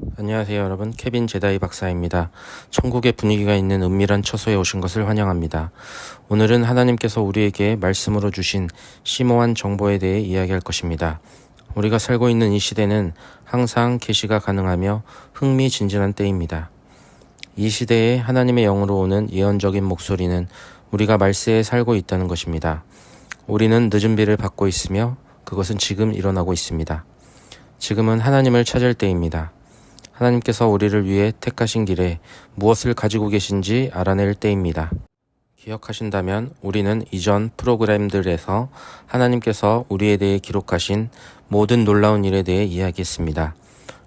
안녕하세요 여러분, 케빈 제다이 박사입니다. 천국의 분위기가 있는 은밀한 처소에 오신 것을 환영합니다. 오늘은 하나님께서 우리에게 말씀으로 주신 심오한 정보에 대해 이야기할 것입니다. 우리가 살고 있는 이 시대는 항상 계시가 가능하며 흥미진진한 때입니다. 이 시대에 하나님의 영으로 오는 예언적인 목소리는 우리가 말세에 살고 있다는 것입니다. 우리는 늦은 비를 받고 있으며 그것은 지금 일어나고 있습니다. 지금은 하나님을 찾을 때입니다. 하나님께서 우리를 위해 택하신 길에 무엇을 가지고 계신지 알아낼 때입니다. 기억하신다면 우리는 이전 프로그램들에서 하나님께서 우리에 대해 기록하신 모든 놀라운 일에 대해 이야기했습니다.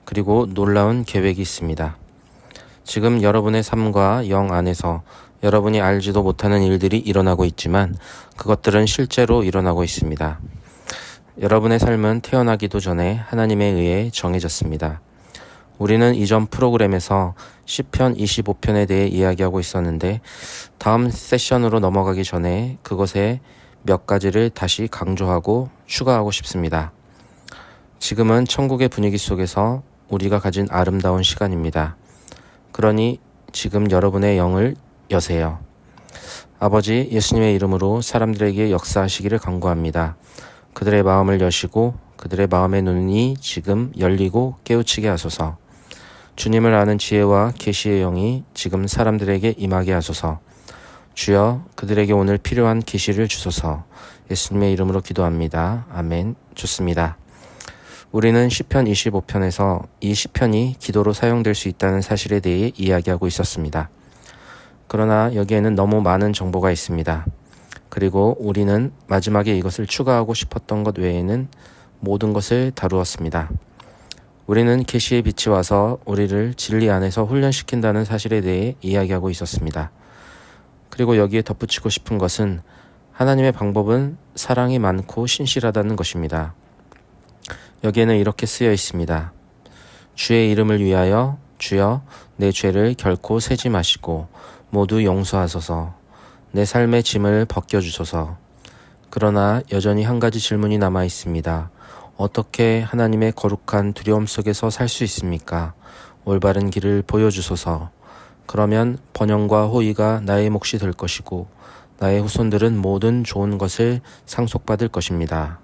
그리고 놀라운 계획이 있습니다. 지금 여러분의 삶과 영 안에서 여러분이 알지도 못하는 일들이 일어나고 있지만 그것들은 실제로 일어나고 있습니다. 여러분의 삶은 태어나기도 전에 하나님에 의해 정해졌습니다. 우리는 이전 프로그램에서 시편 25편에 대해 이야기하고 있었는데 다음 세션으로 넘어가기 전에 그것의 몇 가지를 다시 강조하고 추가하고 싶습니다. 지금은 천국의 분위기 속에서 우리가 가진 아름다운 시간입니다. 그러니 지금 여러분의 영을 여세요. 아버지 예수님의 이름으로 사람들에게 역사하시기를 간구합니다. 그들의 마음을 여시고 그들의 마음의 눈이 지금 열리고 깨우치게 하소서. 주님을 아는 지혜와 계시의 영이 지금 사람들에게 임하게 하소서. 주여 그들에게 오늘 필요한 계시를 주소서. 예수님의 이름으로 기도합니다. 아멘. 좋습니다. 우리는 시편 25편에서 이 시편이 기도로 사용될 수 있다는 사실에 대해 이야기하고 있었습니다. 그러나 여기에는 너무 많은 정보가 있습니다. 그리고 우리는 마지막에 이것을 추가하고 싶었던 것 외에는 모든 것을 다루었습니다. 우리는 계시의 빛이 와서 우리를 진리 안에서 훈련시킨다는 사실에 대해 이야기하고 있었습니다. 그리고 여기에 덧붙이고 싶은 것은 하나님의 방법은 사랑이 많고 신실하다는 것입니다. 여기에는 이렇게 쓰여 있습니다. 주의 이름을 위하여 주여 내 죄를 결코 세지 마시고 모두 용서하소서. 내 삶의 짐을 벗겨주소서. 그러나 여전히 한 가지 질문이 남아 있습니다. 어떻게 하나님의 거룩한 두려움 속에서 살 수 있습니까? 올바른 길을 보여주소서. 그러면 번영과 호의가 나의 몫이 될 것이고 나의 후손들은 모든 좋은 것을 상속받을 것입니다.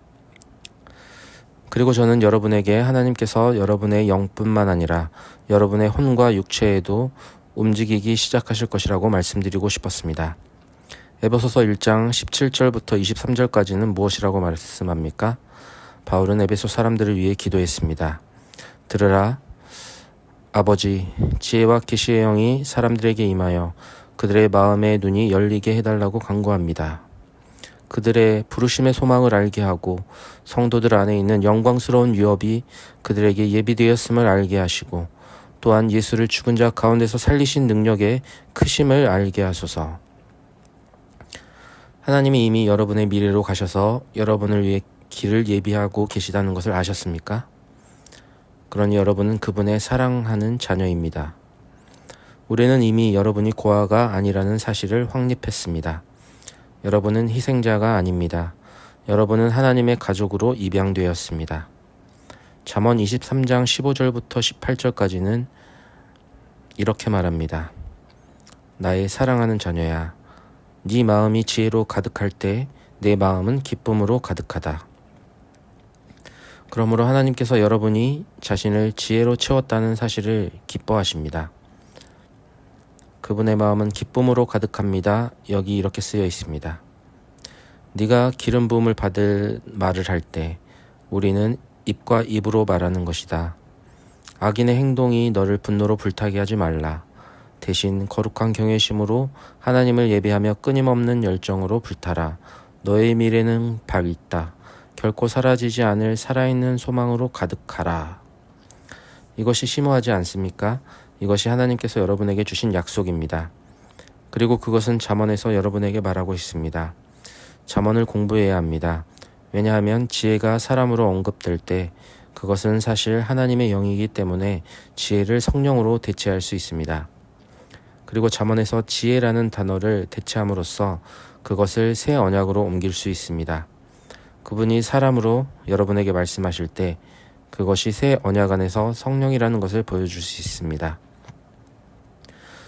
그리고 저는 여러분에게 하나님께서 여러분의 영뿐만 아니라 여러분의 혼과 육체에도 움직이기 시작하실 것이라고 말씀드리고 싶었습니다. 에베소서 1장 17절부터 23절까지는 무엇이라고 말씀합니까? 바울은 에베소 사람들을 위해 기도했습니다. 들으라. 아버지, 지혜와 계시의 영이 사람들에게 임하여 그들의 마음의 눈이 열리게 해달라고 간구합니다. 그들의 부르심의 소망을 알게 하고 성도들 안에 있는 영광스러운 유업이 그들에게 예비되었음을 알게 하시고 또한 예수를 죽은 자 가운데서 살리신 능력의 크심을 알게 하소서. 하나님이 이미 여러분의 미래로 가셔서 여러분을 위해 길을 예비하고 계시다는 것을 아셨습니까? 그러니 여러분은 그분의 사랑하는 자녀입니다. 우리는 이미 여러분이 고아가 아니라는 사실을 확립했습니다. 여러분은 희생자가 아닙니다. 여러분은 하나님의 가족으로 입양되었습니다. 잠언 23장 15절부터 18절까지는 이렇게 말합니다. 나의 사랑하는 자녀야, 네 마음이 지혜로 가득할 때 내 마음은 기쁨으로 가득하다. 그러므로 하나님께서 여러분이 자신을 지혜로 채웠다는 사실을 기뻐하십니다. 그분의 마음은 기쁨으로 가득합니다. 여기 이렇게 쓰여 있습니다. 네가 기름 부음을 받을 말을 할 때 우리는 입과 입으로 말하는 것이다. 악인의 행동이 너를 분노로 불타게 하지 말라. 대신 거룩한 경외심으로 하나님을 예배하며 끊임없는 열정으로 불타라. 너의 미래는 밝다. 결코 사라지지 않을 살아있는 소망으로 가득하라. 이것이 심오하지 않습니까? 이것이 하나님께서 여러분에게 주신 약속입니다. 그리고 그것은 잠언에서 여러분에게 말하고 있습니다. 잠언을 공부해야 합니다. 왜냐하면 지혜가 사람으로 언급될 때 그것은 사실 하나님의 영이기 때문에 지혜를 성령으로 대체할 수 있습니다. 그리고 잠언에서 지혜라는 단어를 대체함으로써 그것을 새 언약으로 옮길 수 있습니다. 그분이 사람으로 여러분에게 말씀하실 때 그것이 새 언약 안에서 성령이라는 것을 보여줄 수 있습니다.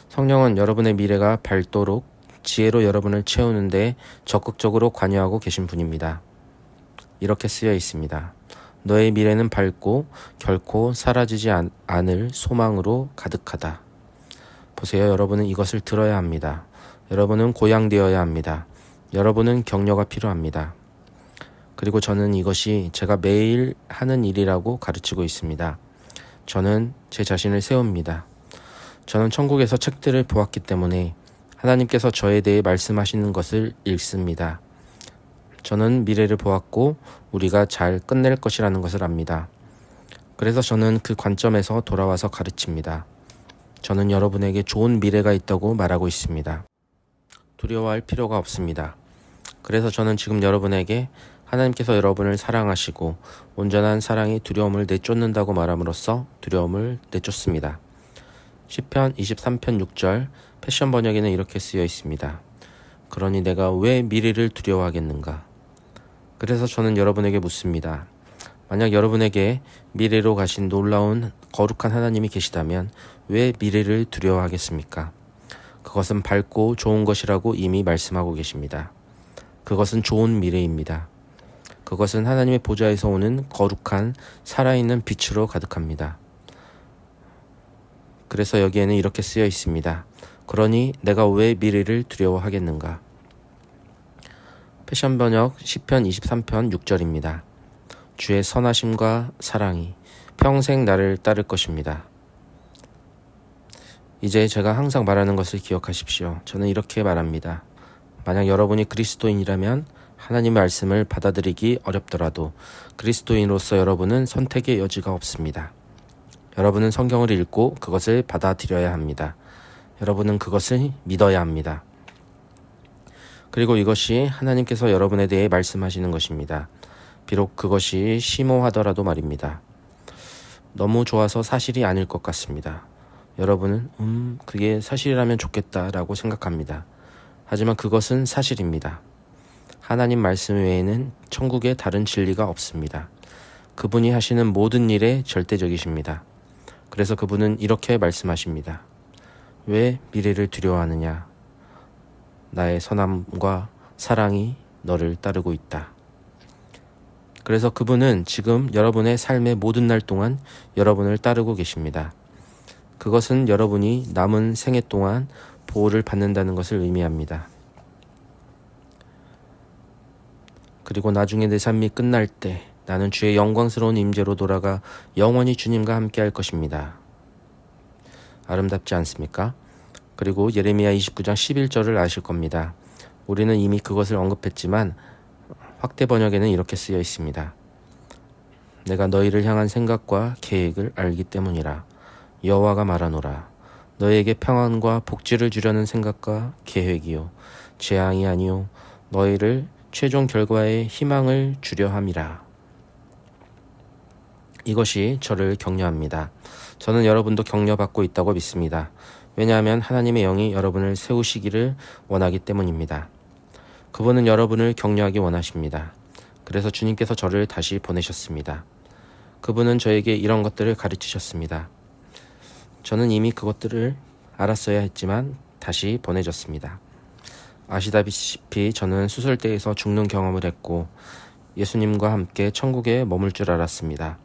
성령은 여러분의 미래가 밝도록 지혜로 여러분을 채우는데 적극적으로 관여하고 계신 분입니다. 이렇게 쓰여 있습니다. 너의 미래는 밝고 결코 사라지지 않을 소망으로 가득하다. 보세요. 여러분은 이것을 들어야 합니다. 여러분은 고양되어야 합니다. 여러분은 격려가 필요합니다. 그리고 저는 이것이 제가 매일 하는 일이라고 가르치고 있습니다. 저는 제 자신을 세웁니다. 저는 천국에서 책들을 보았기 때문에 하나님께서 저에 대해 말씀하시는 것을 읽습니다. 저는 미래를 보았고 우리가 잘 끝낼 것이라는 것을 압니다. 그래서 저는 그 관점에서 돌아와서 가르칩니다. 저는 여러분에게 좋은 미래가 있다고 말하고 있습니다. 두려워할 필요가 없습니다. 그래서 저는 지금 여러분에게 하나님께서 여러분을 사랑하시고 온전한 사랑이 두려움을 내쫓는다고 말함으로써 두려움을 내쫓습니다. 시편 23편 6절 패션 번역에는 이렇게 쓰여 있습니다. 그러니 내가 왜 미래를 두려워하겠는가? 그래서 저는 여러분에게 묻습니다. 만약 여러분에게 미래로 가신 놀라운 거룩한 하나님이 계시다면 왜 미래를 두려워하겠습니까? 그것은 밝고 좋은 것이라고 이미 말씀하고 계십니다. 그것은 좋은 미래입니다. 그것은 하나님의 보좌에서 오는 거룩한 살아있는 빛으로 가득합니다. 그래서 여기에는 이렇게 쓰여 있습니다. 그러니 내가 왜 미래를 두려워하겠는가? 패션 번역 시편 23편 6절입니다. 주의 선하심과 사랑이 평생 나를 따를 것입니다. 이제 제가 항상 말하는 것을 기억하십시오. 저는 이렇게 말합니다. 만약 여러분이 그리스도인이라면 하나님의 말씀을 받아들이기 어렵더라도 그리스도인으로서 여러분은 선택의 여지가 없습니다. 여러분은 성경을 읽고 그것을 받아들여야 합니다. 여러분은 그것을 믿어야 합니다. 그리고 이것이 하나님께서 여러분에 대해 말씀하시는 것입니다. 비록 그것이 심오하더라도 말입니다. 너무 좋아서 사실이 아닐 것 같습니다. 여러분은 그게 사실이라면 좋겠다라고 생각합니다. 하지만 그것은 사실입니다. 하나님 말씀 외에는 천국에 다른 진리가 없습니다. 그분이 하시는 모든 일에 절대적이십니다. 그래서 그분은 이렇게 말씀하십니다. 왜 미래를 두려워하느냐? 나의 선함과 사랑이 너를 따르고 있다. 그래서 그분은 지금 여러분의 삶의 모든 날 동안 여러분을 따르고 계십니다. 그것은 여러분이 남은 생애 동안 보호를 받는다는 것을 의미합니다. 그리고 나중에 내 삶이 끝날 때 나는 주의 영광스러운 임재로 돌아가 영원히 주님과 함께 할 것입니다. 아름답지 않습니까? 그리고 예레미야 29장 11절을 아실 겁니다. 우리는 이미 그것을 언급했지만 확대 번역에는 이렇게 쓰여 있습니다. 내가 너희를 향한 생각과 계획을 알기 때문이라. 여호와가 말하노라. 너희에게 평안과 복지를 주려는 생각과 계획이요 재앙이 아니요 너희를 최종 결과의 희망을 주려 함이라. 이것이 저를 격려합니다. 저는 여러분도 격려받고 있다고 믿습니다. 왜냐하면 하나님의 영이 여러분을 세우시기를 원하기 때문입니다. 그분은 여러분을 격려하기 원하십니다. 그래서 주님께서 저를 다시 보내셨습니다. 그분은 저에게 이런 것들을 가르치셨습니다. 저는 이미 그것들을 알았어야 했지만 다시 보내졌습니다. 아시다시피 저는 수술대에서 죽는 경험을 했고 예수님과 함께 천국에 머물 줄 알았습니다.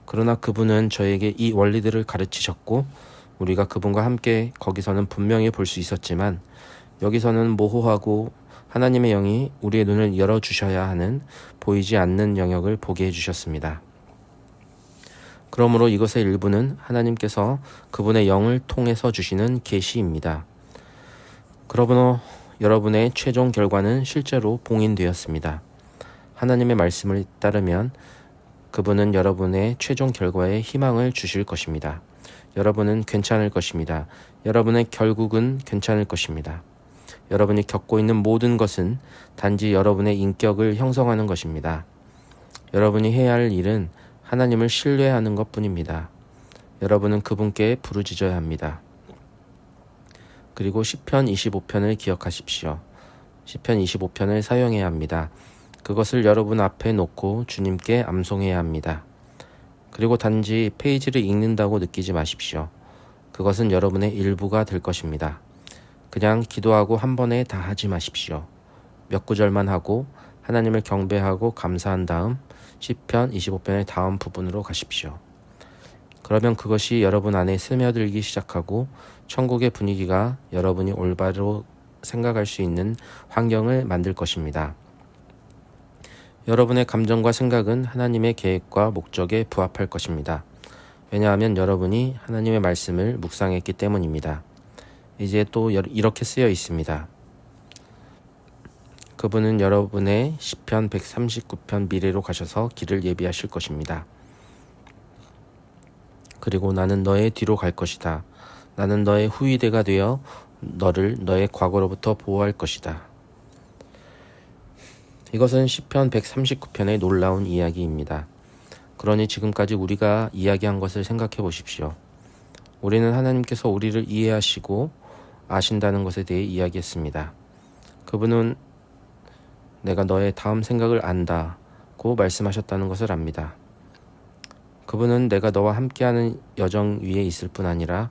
그러나 그분은 저에게 이 원리들을 가르치셨고 우리가 그분과 함께 거기서는 분명히 볼 수 있었지만 여기서는 모호하고 하나님의 영이 우리의 눈을 열어주셔야 하는 보이지 않는 영역을 보게 해주셨습니다. 그러므로 이것의 일부는 하나님께서 그분의 영을 통해서 주시는 계시입니다. 그러므로 여러분의 최종 결과는 실제로 봉인되었습니다. 하나님의 말씀을 따르면 그분은 여러분의 최종 결과에 희망을 주실 것입니다. 여러분은 괜찮을 것입니다. 여러분의 결국은 괜찮을 것입니다. 여러분이 겪고 있는 모든 것은 단지 여러분의 인격을 형성하는 것입니다. 여러분이 해야 할 일은 하나님을 신뢰하는 것뿐입니다. 여러분은 그분께 부르짖어야 합니다. 그리고 시편 25편을 기억하십시오. 시편 25편을 사용해야 합니다. 그것을 여러분 앞에 놓고 주님께 암송해야 합니다. 그리고 단지 페이지를 읽는다고 느끼지 마십시오. 그것은 여러분의 일부가 될 것입니다. 그냥 기도하고 한 번에 다 하지 마십시오. 몇 구절만 하고 하나님을 경배하고 감사한 다음 시편 25편의 다음 부분으로 가십시오. 그러면 그것이 여러분 안에 스며들기 시작하고 천국의 분위기가 여러분이 올바로 생각할 수 있는 환경을 만들 것입니다. 여러분의 감정과 생각은 하나님의 계획과 목적에 부합할 것입니다. 왜냐하면 여러분이 하나님의 말씀을 묵상했기 때문입니다. 이제 또 이렇게 쓰여 있습니다. 그분은 여러분의 시편 139편 미래로 가셔서 길을 예비하실 것입니다. 그리고 나는 너의 뒤로 갈 것이다. 나는 너의 후위대가 되어 너를 너의 과거로부터 보호할 것이다. 이것은 시편 139편의 놀라운 이야기입니다. 그러니 지금까지 우리가 이야기한 것을 생각해 보십시오. 우리는 하나님께서 우리를 이해하시고 아신다는 것에 대해 이야기했습니다. 그분은 내가 너의 다음 생각을 안다고 말씀하셨다는 것을 압니다. 그분은 내가 너와 함께하는 여정 위에 있을 뿐 아니라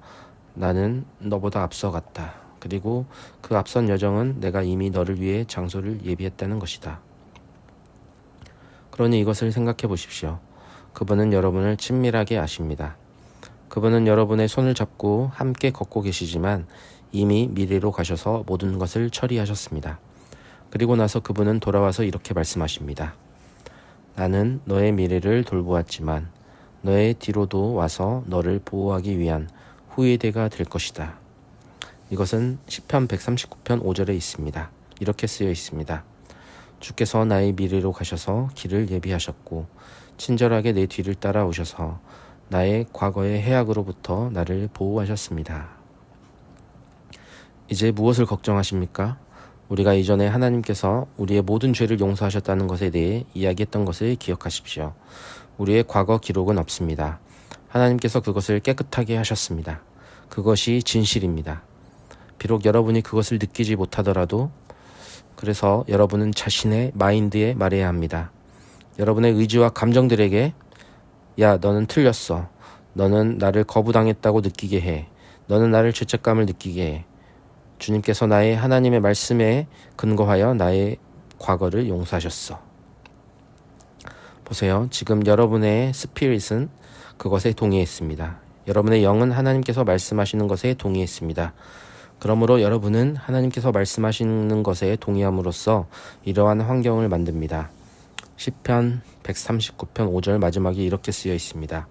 나는 너보다 앞서갔다. 그리고 그 앞선 여정은 내가 이미 너를 위해 장소를 예비했다는 것이다. 그러니 이것을 생각해 보십시오. 그분은 여러분을 친밀하게 아십니다. 그분은 여러분의 손을 잡고 함께 걷고 계시지만 이미 미래로 가셔서 모든 것을 처리하셨습니다. 그리고 나서 그분은 돌아와서 이렇게 말씀하십니다. 나는 너의 미래를 돌보았지만 너의 뒤로도 와서 너를 보호하기 위한 후위대가 될 것이다. 이것은 시편 139편 5절에 있습니다. 이렇게 쓰여 있습니다. 주께서 나의 미래로 가셔서 길을 예비하셨고 친절하게 내 뒤를 따라오셔서 나의 과거의 해악으로부터 나를 보호하셨습니다. 이제 무엇을 걱정하십니까? 우리가 이전에 하나님께서 우리의 모든 죄를 용서하셨다는 것에 대해 이야기했던 것을 기억하십시오. 우리의 과거 기록은 없습니다. 하나님께서 그것을 깨끗하게 하셨습니다. 그것이 진실입니다. 비록 여러분이 그것을 느끼지 못하더라도 그래서 여러분은 자신의 마인드에 말해야 합니다. 여러분의 의지와 감정들에게 야, 너는 틀렸어. 너는 나를 거부당했다고 느끼게 해. 너는 나를 죄책감을 느끼게 해. 주님께서 나의 하나님의 말씀에 근거하여 나의 과거를 용서하셨어. 보세요. 지금 여러분의 스피릿은 그것에 동의했습니다. 여러분의 영은 하나님께서 말씀하시는 것에 동의했습니다. 그러므로 여러분은 하나님께서 말씀하시는 것에 동의함으로써 이러한 환경을 만듭니다. 시편 139편 5절 마지막에 이렇게 쓰여 있습니다.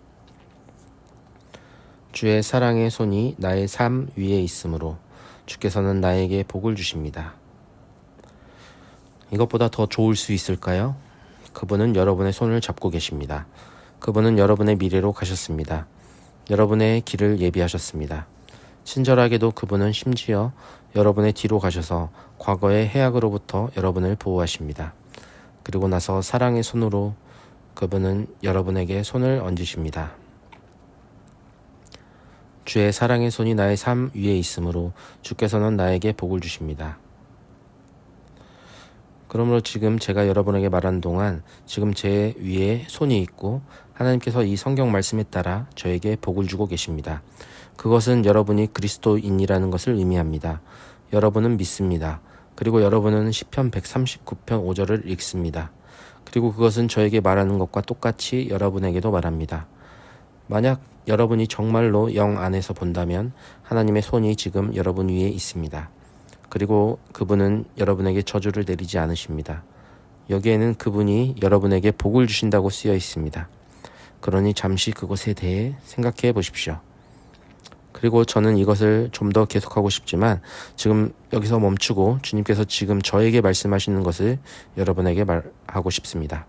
주의 사랑의 손이 나의 삶 위에 있으므로 주께서는 나에게 복을 주십니다. 이것보다 더 좋을 수 있을까요? 그분은 여러분의 손을 잡고 계십니다. 그분은 여러분의 미래로 가셨습니다. 여러분의 길을 예비하셨습니다. 친절하게도 그분은 심지어 여러분의 뒤로 가셔서 과거의 해악으로부터 여러분을 보호하십니다. 그리고 나서 사랑의 손으로 그분은 여러분에게 손을 얹으십니다. 주의 사랑의 손이 나의 삶 위에 있으므로 주께서는 나에게 복을 주십니다. 그러므로 지금 제가 여러분에게 말하는 동안 지금 제 위에 손이 있고 하나님께서 이 성경 말씀에 따라 저에게 복을 주고 계십니다. 그것은 여러분이 그리스도인이라는 것을 의미합니다. 여러분은 믿습니다. 그리고 여러분은 시편 139편 5절을 읽습니다. 그리고 그것은 저에게 말하는 것과 똑같이 여러분에게도 말합니다. 만약 여러분이 정말로 영 안에서 본다면 하나님의 손이 지금 여러분 위에 있습니다. 그리고 그분은 여러분에게 저주를 내리지 않으십니다. 여기에는 그분이 여러분에게 복을 주신다고 쓰여 있습니다. 그러니 잠시 그것에 대해 생각해 보십시오. 그리고 저는 이것을 좀 더 계속하고 싶지만 지금 여기서 멈추고 주님께서 지금 저에게 말씀하시는 것을 여러분에게 말하고 싶습니다.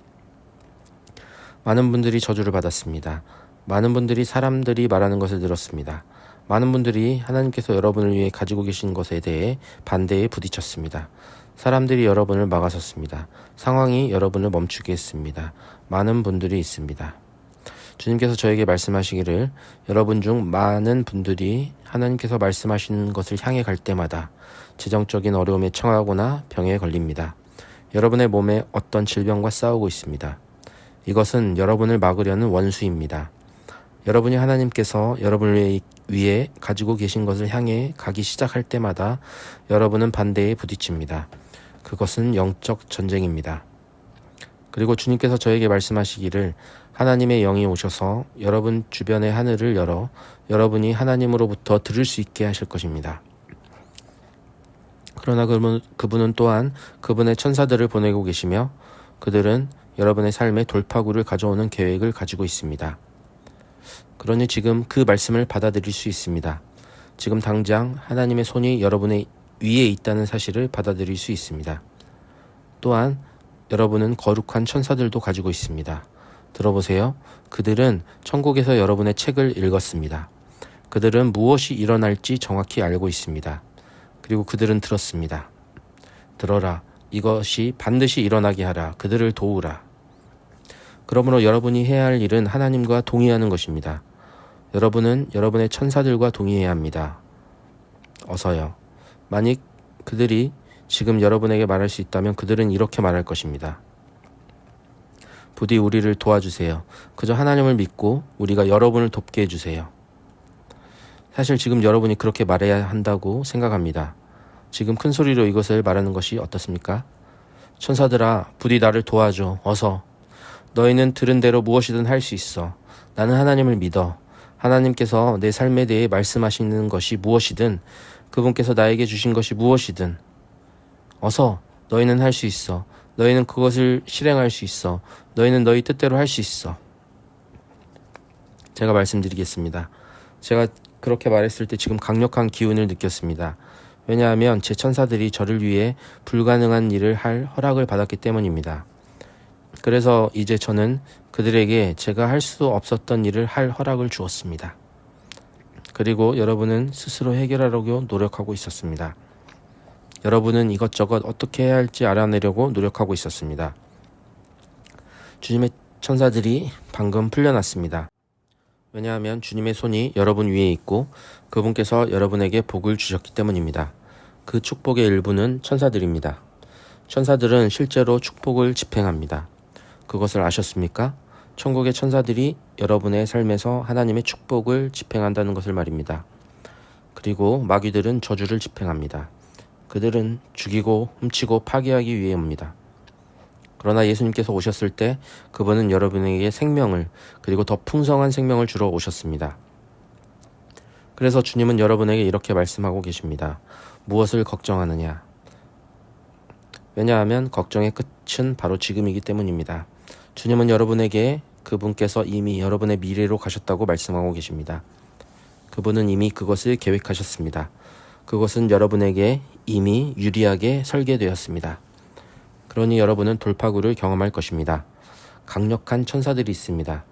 많은 분들이 저주를 받았습니다. 많은 분들이 사람들이 말하는 것을 들었습니다. 많은 분들이 하나님께서 여러분을 위해 가지고 계신 것에 대해 반대에 부딪혔습니다. 사람들이 여러분을 막아섰습니다. 상황이 여러분을 멈추게 했습니다. 많은 분들이 있습니다. 주님께서 저에게 말씀하시기를 여러분 중 많은 분들이 하나님께서 말씀하시는 것을 향해 갈 때마다 재정적인 어려움에 처하거나 병에 걸립니다. 여러분의 몸에 어떤 질병과 싸우고 있습니다. 이것은 여러분을 막으려는 원수입니다. 여러분이 하나님께서 여러분을 위해 가지고 계신 것을 향해 가기 시작할 때마다 여러분은 반대에 부딪힙니다. 그것은 영적 전쟁입니다. 그리고 주님께서 저에게 말씀하시기를 하나님의 영이 오셔서 여러분 주변의 하늘을 열어 여러분이 하나님으로부터 들을 수 있게 하실 것입니다. 그러나 그분은 또한 그분의 천사들을 보내고 계시며 그들은 여러분의 삶에 돌파구를 가져오는 계획을 가지고 있습니다. 그러니 지금 그 말씀을 받아들일 수 있습니다. 지금 당장 하나님의 손이 여러분의 위에 있다는 사실을 받아들일 수 있습니다. 또한 여러분은 거룩한 천사들도 가지고 있습니다. 들어보세요. 그들은 천국에서 여러분의 책을 읽었습니다. 그들은 무엇이 일어날지 정확히 알고 있습니다. 그리고 그들은 들었습니다. 들어라. 이것이 반드시 일어나게 하라. 그들을 도우라. 그러므로 여러분이 해야 할 일은 하나님과 동의하는 것입니다. 여러분은 여러분의 천사들과 동의해야 합니다. 어서요. 만약 그들이 지금 여러분에게 말할 수 있다면 그들은 이렇게 말할 것입니다. 부디 우리를 도와주세요. 그저 하나님을 믿고 우리가 여러분을 돕게 해주세요. 사실 지금 여러분이 그렇게 말해야 한다고 생각합니다. 지금 큰 소리로 이것을 말하는 것이 어떻습니까? 천사들아, 부디 나를 도와줘. 어서. 너희는 들은 대로 무엇이든 할 수 있어. 나는 하나님을 믿어. 하나님께서 내 삶에 대해 말씀하시는 것이 무엇이든 그분께서 나에게 주신 것이 무엇이든 어서 너희는 할 수 있어. 너희는 그것을 실행할 수 있어. 너희는 너희 뜻대로 할 수 있어. 제가 말씀드리겠습니다. 제가 그렇게 말했을 때 지금 강력한 기운을 느꼈습니다. 왜냐하면 제 천사들이 저를 위해 불가능한 일을 할 허락을 받았기 때문입니다. 그래서 이제 저는 그들에게 제가 할 수 없었던 일을 할 허락을 주었습니다. 그리고 여러분은 스스로 해결하려고 노력하고 있었습니다. 여러분은 이것저것 어떻게 해야 할지 알아내려고 노력하고 있었습니다. 주님의 천사들이 방금 풀려났습니다. 왜냐하면 주님의 손이 여러분 위에 있고 그분께서 여러분에게 복을 주셨기 때문입니다. 그 축복의 일부는 천사들입니다. 천사들은 실제로 축복을 집행합니다. 그것을 아셨습니까? 천국의 천사들이 여러분의 삶에서 하나님의 축복을 집행한다는 것을 말입니다. 그리고 마귀들은 저주를 집행합니다. 그들은 죽이고 훔치고 파괴하기 위해 옵니다. 그러나 예수님께서 오셨을 때 그분은 여러분에게 생명을 그리고 더 풍성한 생명을 주러 오셨습니다. 그래서 주님은 여러분에게 이렇게 말씀하고 계십니다. 무엇을 걱정하느냐? 왜냐하면 걱정의 끝은 바로 지금이기 때문입니다. 주님은 여러분에게 그분께서 이미 여러분의 미래로 가셨다고 말씀하고 계십니다. 그분은 이미 그것을 계획하셨습니다. 그것은 여러분에게 이미 유리하게 설계되었습니다. 그러니 여러분은 돌파구를 경험할 것입니다. 강력한 천사들이 있습니다.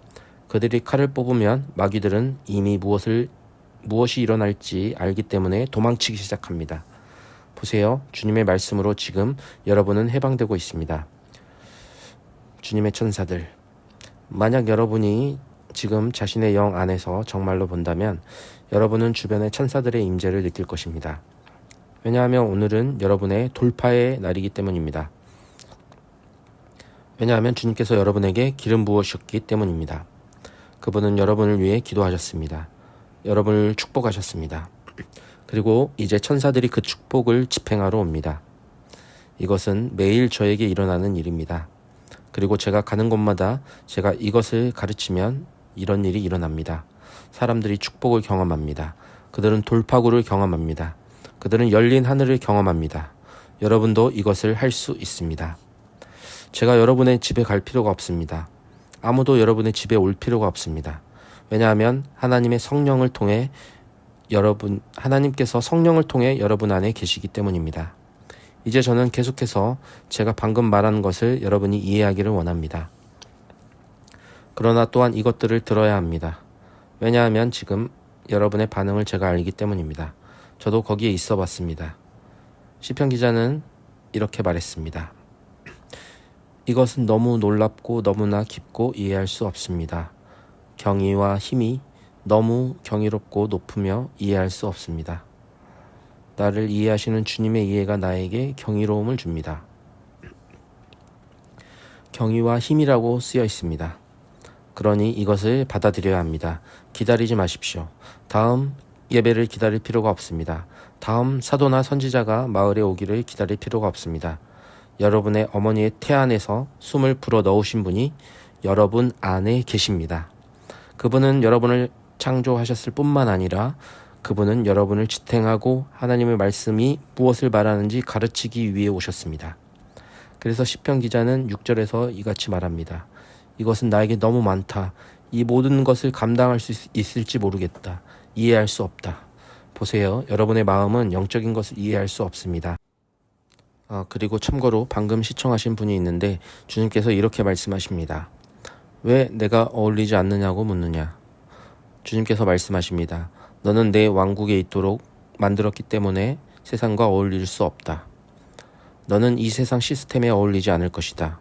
그들이 칼을 뽑으면 마귀들은 이미 무엇이 일어날지 알기 때문에 도망치기 시작합니다. 보세요. 주님의 말씀으로 지금 여러분은 해방되고 있습니다. 주님의 천사들. 만약 여러분이 지금 자신의 영 안에서 정말로 본다면 여러분은 주변의 천사들의 임재를 느낄 것입니다. 왜냐하면 오늘은 여러분의 돌파의 날이기 때문입니다. 왜냐하면 주님께서 여러분에게 기름 부으셨기 때문입니다. 그분은 여러분을 위해 기도하셨습니다. 여러분을 축복하셨습니다. 그리고 이제 천사들이 그 축복을 집행하러 옵니다. 이것은 매일 저에게 일어나는 일입니다. 그리고 제가 가는 곳마다 제가 이것을 가르치면 이런 일이 일어납니다. 사람들이 축복을 경험합니다. 그들은 돌파구를 경험합니다. 그들은 열린 하늘을 경험합니다. 여러분도 이것을 할 수 있습니다. 제가 여러분의 집에 갈 필요가 없습니다. 아무도 여러분의 집에 올 필요가 없습니다. 왜냐하면 하나님께서 성령을 통해 여러분 안에 계시기 때문입니다. 이제 저는 계속해서 제가 방금 말한 것을 여러분이 이해하기를 원합니다. 그러나 또한 이것들을 들어야 합니다. 왜냐하면 지금 여러분의 반응을 제가 알기 때문입니다. 저도 거기에 있어 봤습니다. 시편 기자는 이렇게 말했습니다. 이것은 너무 놀랍고 너무나 깊고 이해할 수 없습니다. 경의와 힘이 너무 경이롭고 높으며 이해할 수 없습니다. 나를 이해하시는 주님의 이해가 나에게 경이로움을 줍니다. 경의와 힘이라고 쓰여 있습니다. 그러니 이것을 받아들여야 합니다. 기다리지 마십시오. 다음 예배를 기다릴 필요가 없습니다. 다음 사도나 선지자가 마을에 오기를 기다릴 필요가 없습니다. 여러분의 어머니의 태 안에서 숨을 불어 넣으신 분이 여러분 안에 계십니다. 그분은 여러분을 창조하셨을 뿐만 아니라 그분은 여러분을 지탱하고 하나님의 말씀이 무엇을 말하는지 가르치기 위해 오셨습니다. 그래서 시편 기자는 6절에서 이같이 말합니다. 이것은 나에게 너무 많다. 이 모든 것을 감당할 수 있을지 모르겠다. 이해할 수 없다. 보세요. 여러분의 마음은 영적인 것을 이해할 수 없습니다. 그리고 참고로 방금 시청하신 분이 있는데 주님께서 이렇게 말씀하십니다. 왜 내가 어울리지 않느냐고 묻느냐. 주님께서 말씀하십니다. 너는 내 왕국에 있도록 만들었기 때문에 세상과 어울릴 수 없다. 너는 이 세상 시스템에 어울리지 않을 것이다.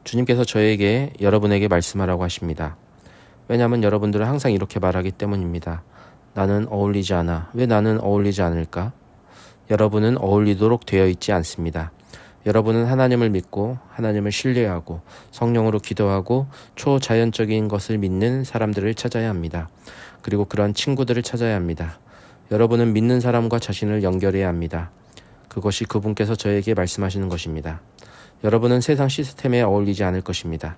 주님께서 저에게 여러분에게 말씀하라고 하십니다. 왜냐하면 여러분들은 항상 이렇게 말하기 때문입니다. 나는 어울리지 않아. 왜 나는 어울리지 않을까? 여러분은 어울리도록 되어 있지 않습니다. 여러분은 하나님을 믿고 하나님을 신뢰하고 성령으로 기도하고 초자연적인 것을 믿는 사람들을 찾아야 합니다. 그리고 그런 친구들을 찾아야 합니다. 여러분은 믿는 사람과 자신을 연결해야 합니다. 그것이 그분께서 저에게 말씀하시는 것입니다. 여러분은 세상 시스템에 어울리지 않을 것입니다.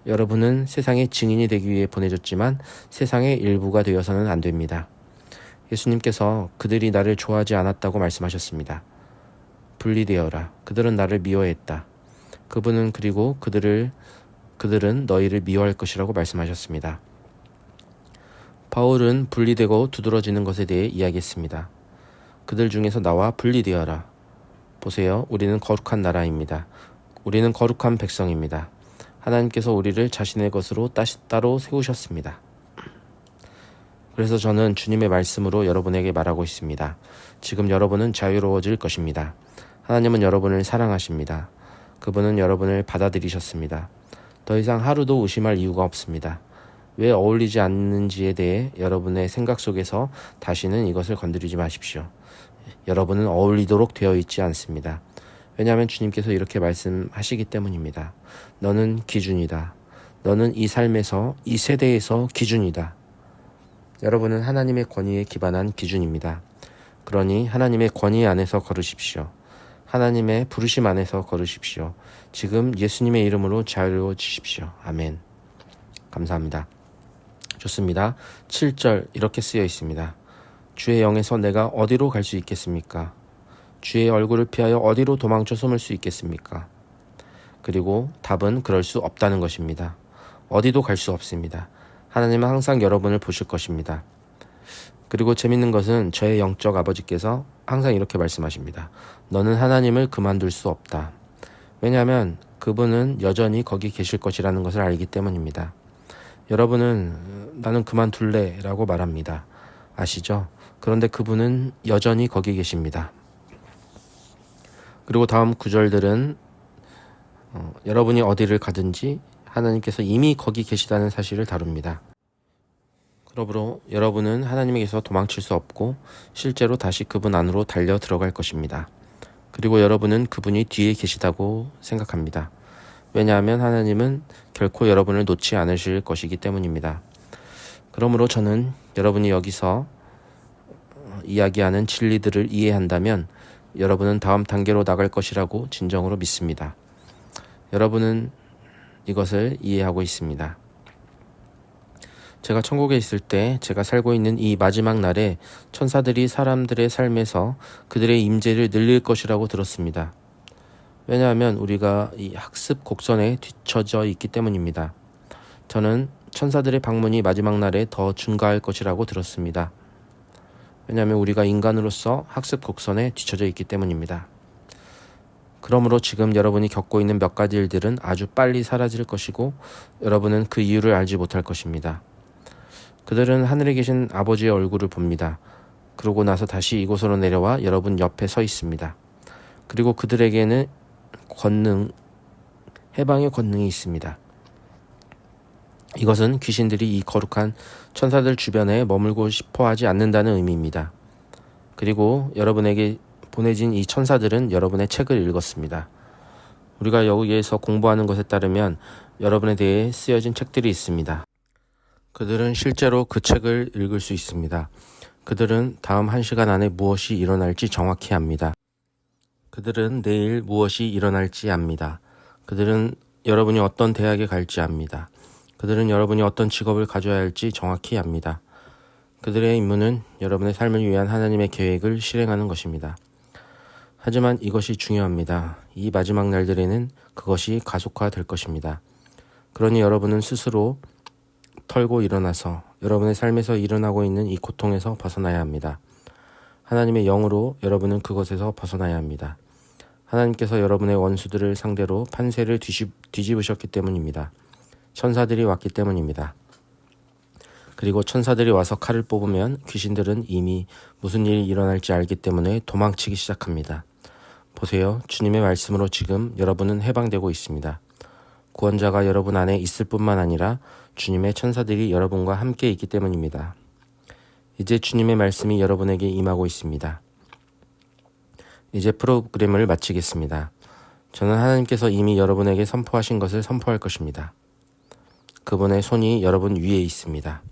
여러분은 세상의 증인이 되기 위해 보내졌지만 세상의 일부가 되어서는 안 됩니다. 예수님께서 그들이 나를 좋아하지 않았다고 말씀하셨습니다. 분리되어라. 그들은 나를 미워했다. 그리고 그들은 너희를 미워할 것이라고 말씀하셨습니다. 바울은 분리되고 두드러지는 것에 대해 이야기했습니다. 그들 중에서 나와 분리되어라. 보세요. 우리는 거룩한 나라입니다. 우리는 거룩한 백성입니다. 하나님께서 우리를 자신의 것으로 따로 세우셨습니다. 그래서 저는 주님의 말씀으로 여러분에게 말하고 있습니다. 지금 여러분은 자유로워질 것입니다. 하나님은 여러분을 사랑하십니다. 그분은 여러분을 받아들이셨습니다. 더 이상 하루도 의심할 이유가 없습니다. 왜 어울리지 않는지에 대해 여러분의 생각 속에서 다시는 이것을 건드리지 마십시오. 여러분은 어울리도록 되어 있지 않습니다. 왜냐하면 주님께서 이렇게 말씀하시기 때문입니다. 너는 기준이다. 너는 이 삶에서, 이 세대에서 기준이다. 여러분은 하나님의 권위에 기반한 기준입니다. 그러니 하나님의 권위 안에서 걸으십시오. 하나님의 부르심 안에서 걸으십시오. 지금 예수님의 이름으로 자유로워지십시오. 아멘. 감사합니다. 좋습니다. 7절 이렇게 쓰여 있습니다. 주의 영에서 내가 어디로 갈 수 있겠습니까? 주의 얼굴을 피하여 어디로 도망쳐 숨을 수 있겠습니까? 그리고 답은 그럴 수 없다는 것입니다. 어디도 갈 수 없습니다. 하나님은 항상 여러분을 보실 것입니다. 그리고 재밌는 것은 저의 영적 아버지께서 항상 이렇게 말씀하십니다. 너는 하나님을 그만둘 수 없다. 왜냐하면 그분은 여전히 거기 계실 것이라는 것을 알기 때문입니다. 여러분은 나는 그만둘래 라고 말합니다. 아시죠? 그런데 그분은 여전히 거기 계십니다. 그리고 다음 구절들은 여러분이 어디를 가든지 하나님께서 이미 거기 계시다는 사실을 다룹니다. 그러므로 여러분은 하나님에게서 도망칠 수 없고 실제로 다시 그분 안으로 달려 들어갈 것입니다. 그리고 여러분은 그분이 뒤에 계시다고 생각합니다. 왜냐하면 하나님은 결코 여러분을 놓지 않으실 것이기 때문입니다. 그러므로 저는 여러분이 여기서 이야기하는 진리들을 이해한다면 여러분은 다음 단계로 나갈 것이라고 진정으로 믿습니다. 여러분은 이것을 이해하고 있습니다. 제가 천국에 있을 때 제가 살고 있는 이 마지막 날에 천사들이 사람들의 삶에서 그들의 임재를 늘릴 것이라고 들었습니다. 왜냐하면 우리가 이 학습 곡선에 뒤처져 있기 때문입니다. 저는 천사들의 방문이 마지막 날에 더 증가할 것이라고 들었습니다. 왜냐하면 우리가 인간으로서 학습 곡선에 뒤처져 있기 때문입니다. 그러므로 지금 여러분이 겪고 있는 몇 가지 일들은 아주 빨리 사라질 것이고 여러분은 그 이유를 알지 못할 것입니다. 그들은 하늘에 계신 아버지의 얼굴을 봅니다. 그러고 나서 다시 이곳으로 내려와 여러분 옆에 서 있습니다. 그리고 그들에게는 해방의 권능이 있습니다. 이것은 귀신들이 이 거룩한 천사들 주변에 머물고 싶어 하지 않는다는 의미입니다. 그리고 여러분에게 보내진 이 천사들은 여러분의 책을 읽었습니다. 우리가 여기에서 공부하는 것에 따르면 여러분에 대해 쓰여진 책들이 있습니다. 그들은 실제로 그 책을 읽을 수 있습니다. 그들은 다음 1시간 안에 무엇이 일어날지 정확히 압니다. 그들은 내일 무엇이 일어날지 압니다. 그들은 여러분이 어떤 대학에 갈지 압니다. 그들은 여러분이 어떤 직업을 가져야 할지 정확히 압니다. 그들의 임무는 여러분의 삶을 위한 하나님의 계획을 실행하는 것입니다. 하지만 이것이 중요합니다. 이 마지막 날들에는 그것이 가속화될 것입니다. 그러니 여러분은 스스로 털고 일어나서 여러분의 삶에서 일어나고 있는 이 고통에서 벗어나야 합니다. 하나님의 영으로 여러분은 그것에서 벗어나야 합니다. 하나님께서 여러분의 원수들을 상대로 판세를 뒤집으셨기 때문입니다. 천사들이 왔기 때문입니다. 그리고 천사들이 와서 칼을 뽑으면 귀신들은 이미 무슨 일이 일어날지 알기 때문에 도망치기 시작합니다. 보세요. 주님의 말씀으로 지금 여러분은 해방되고 있습니다. 구원자가 여러분 안에 있을 뿐만 아니라 주님의 천사들이 여러분과 함께 있기 때문입니다. 이제 주님의 말씀이 여러분에게 임하고 있습니다. 이제 프로그램을 마치겠습니다. 저는 하나님께서 이미 여러분에게 선포하신 것을 선포할 것입니다. 그분의 손이 여러분 위에 있습니다.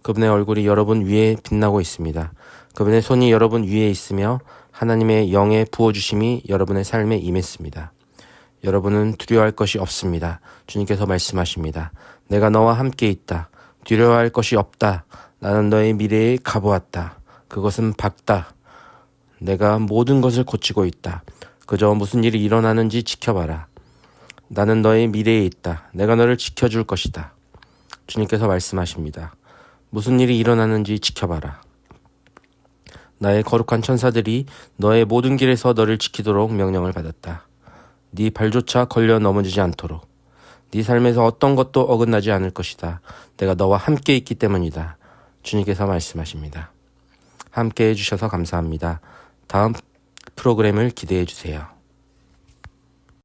그분의 얼굴이 여러분 위에 빛나고 있습니다. 그분의 손이 여러분 위에 있으며 하나님의 영의 부어주심이 여러분의 삶에 임했습니다. 여러분은 두려워할 것이 없습니다. 주님께서 말씀하십니다. 내가 너와 함께 있다. 두려워할 것이 없다. 나는 너의 미래에 가보았다. 그것은 밝다. 내가 모든 것을 고치고 있다. 그저 무슨 일이 일어나는지 지켜봐라. 나는 너의 미래에 있다. 내가 너를 지켜줄 것이다. 주님께서 말씀하십니다. 무슨 일이 일어나는지 지켜봐라. 나의 거룩한 천사들이 너의 모든 길에서 너를 지키도록 명령을 받았다. 네 발조차 걸려 넘어지지 않도록. 네 삶에서 어떤 것도 어긋나지 않을 것이다. 내가 너와 함께 있기 때문이다. 주님께서 말씀하십니다. 함께 해주셔서 감사합니다. 다음 프로그램을 기대해 주세요.